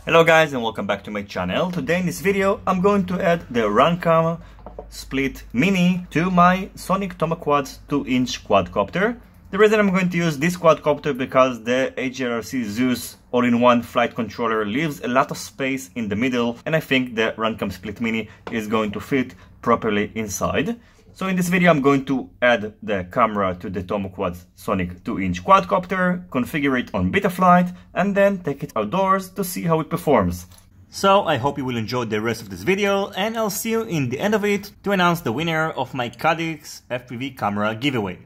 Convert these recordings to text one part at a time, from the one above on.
Hello guys and welcome back to my channel. Today in this video I'm going to add the RunCam Split Mini to my Sonic Tomoquads 2-inch quadcopter. The reason I'm going to use this quadcopter because the HRC Zeus all-in-one flight controller leaves a lot of space in the middle, and I think the RunCam Split Mini is going to fit properly inside. So in this video I'm going to add the camera to the Tomoquads Sonic 2-inch quadcopter, configure it on Betaflight, and then take it outdoors to see how it performs. So I hope you will enjoy the rest of this video, and I'll see you in the end of it to announce the winner of my KremerFPV FPV camera giveaway.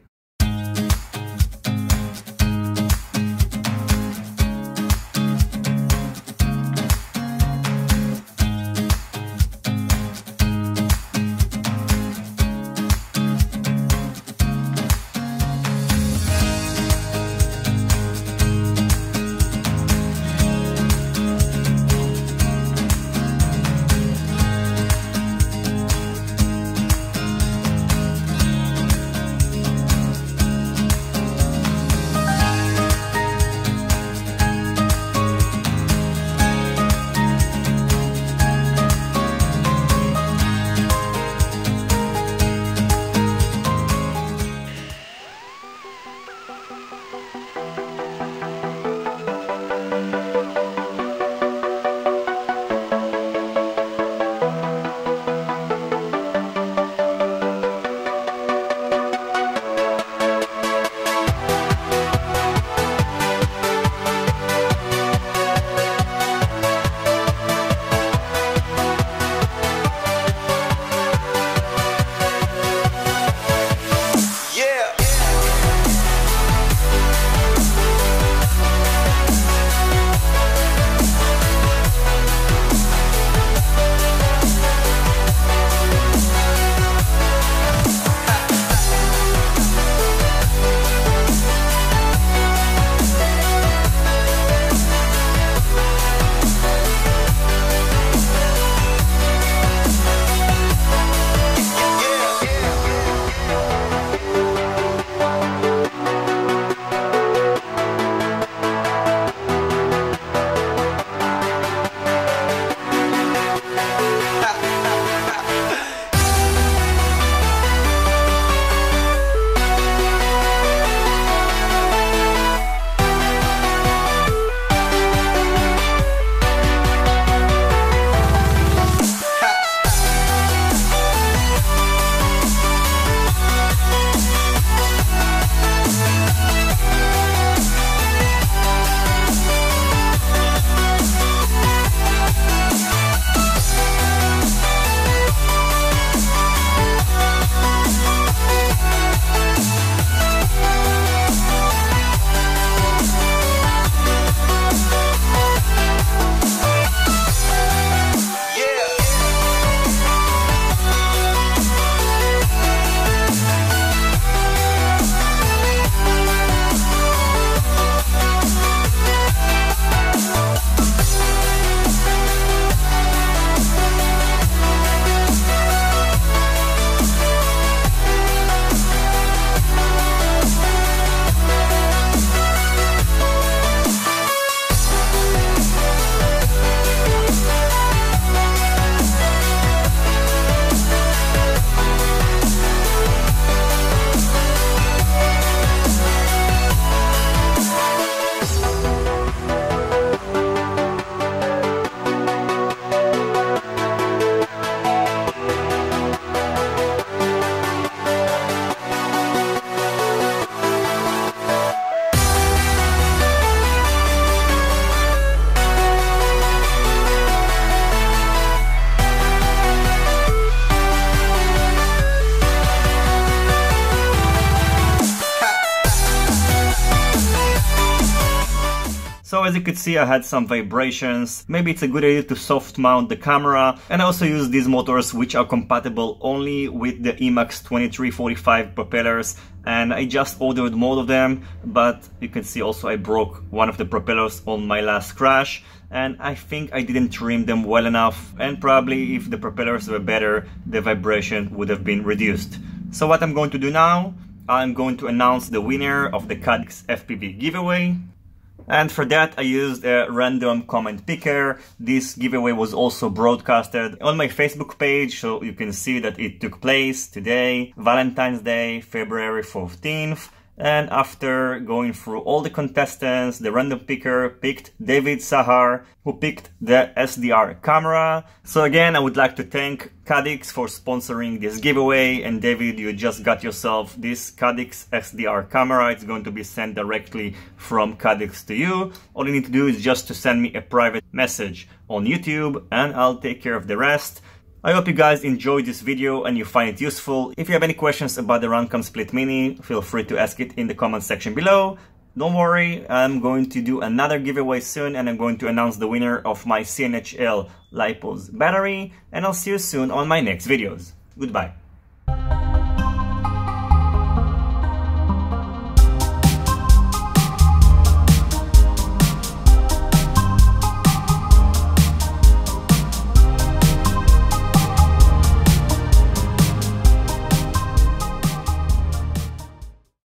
So as you could see, I had some vibrations. Maybe it's a good idea to soft mount the camera, and I also use these motors which are compatible only with the Emax 2345 propellers, and I just ordered more of them, but you can see also I broke one of the propellers on my last crash, and I think I didn't trim them well enough, and probably if the propellers were better, the vibration would have been reduced. So what I'm going to do now, I'm going to announce the winner of the KremerFPV FPV giveaway. And for that I used a random comment picker. This giveaway was also broadcasted on my Facebook page, so you can see that it took place today, Valentine's Day, February 14th. And after going through all the contestants, the random picker picked David Sahar, who picked the SDR camera. So again, I would like to thank Cadix for sponsoring this giveaway. And David, you just got yourself this Cadix SDR camera. It's going to be sent directly from Cadix to you. All you need to do is just to send me a private message on YouTube and I'll take care of the rest. I hope you guys enjoyed this video and you find it useful. If you have any questions about the RunCam Split Mini, feel free to ask it in the comment section below. Don't worry, I'm going to do another giveaway soon and I'm going to announce the winner of my CNHL LiPos battery, and I'll see you soon on my next videos. Goodbye.